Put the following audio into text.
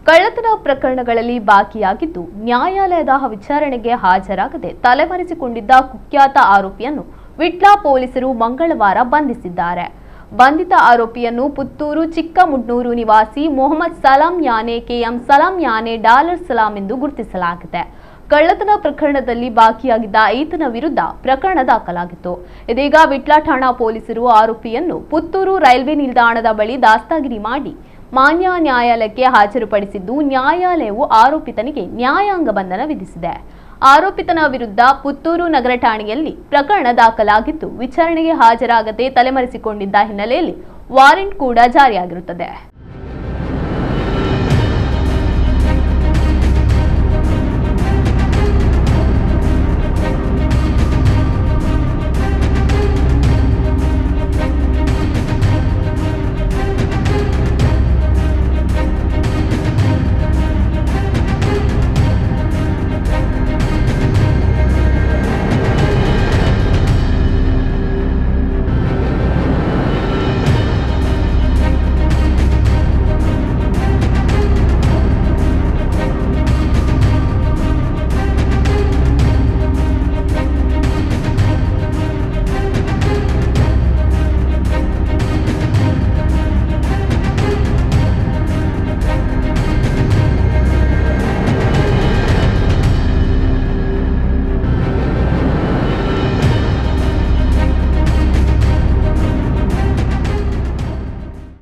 ಕಳ್ಳತನ ಪ್ರಕರಣಗಳಲ್ಲಿ ಬಾಕಿಯಾಗಿದ್ದು ನ್ಯಾಯಾಲಯದ ವಿಚಾರಣೆಗೆ ಹಾಜರಾಗದೆ ತಲೆಮರೆಸಿಕೊಂಡಿದ್ದ ಕುಖ್ಯಾತ ಆರೋಪಿಯನ್ನು ವಿಟ್ಲ ಪೊಲೀಸರು ಮಂಗಳವಾರ ಬಂಧಿಸಿದ್ದಾರೆ. ಬಂಧಿತ ಆರೋಪಿಯನ್ನು ಪುತ್ತೂರು ಚಿಕ್ಕಮುಡ್ನೂರು ನಿವಾಸಿ ಮೊಹಮ್ಮದ್ ಸಲಾಂ ಯಾನೆ ಕೆಎಂ ಸಲಾಂ ಯಾನೆ ಡಾಲರ್ ಸಲಾಂ ಎಂದು ಗುರುತಿಸಲಾಗಿದೆ. ಕಳ್ಳತನ ಪ್ರಕರಣದಲ್ಲಿ ಬಾಕಿಯಾಗಿದ್ದ ಈತನ ವಿರುದ್ಧ ಪ್ರಕರಣ ದಾಖಲಾಗಿತ್ತು. ಇದೀಗ ವಿಟ್ಲ ಠಾಣಾ ಪೊಲೀಸರು ಆರೋಪಿಯನ್ನು ಪುತ್ತೂರು ರೈಲ್ವೆ ನಿಲ್ದಾಣದ ಬಳಿ ದಾಸ್ತಾಗಿರಿ ಮಾಡಿ ಮಾನ್ಯ ನ್ಯಾಯಾಲಯಕ್ಕೆ ಹಾಜರುಪಡಿಸಿದ್ದು, ನ್ಯಾಯಾಲಯವು ಆರೋಪಿತನಿಗೆ ನ್ಯಾಯಾಂಗ ಬಂಧನ ವಿಧಿಸಿದೆ. ಆರೋಪಿತನ ವಿರುದ್ಧ ಪುತ್ತೂರು ನಗರ ಠಾಣೆಯಲ್ಲಿ ಪ್ರಕರಣ ದಾಖಲಾಗಿದ್ದು, ವಿಚಾರಣೆಗೆ ಹಾಜರಾಗದೆ ತಲೆಮರೆಸಿಕೊಂಡಿದ್ದ ಹಿನ್ನೆಲೆಯಲ್ಲಿ ವಾರೆಂಟ್ ಕೂಡ ಜಾರಿಯಾಗಿರುತ್ತದೆ.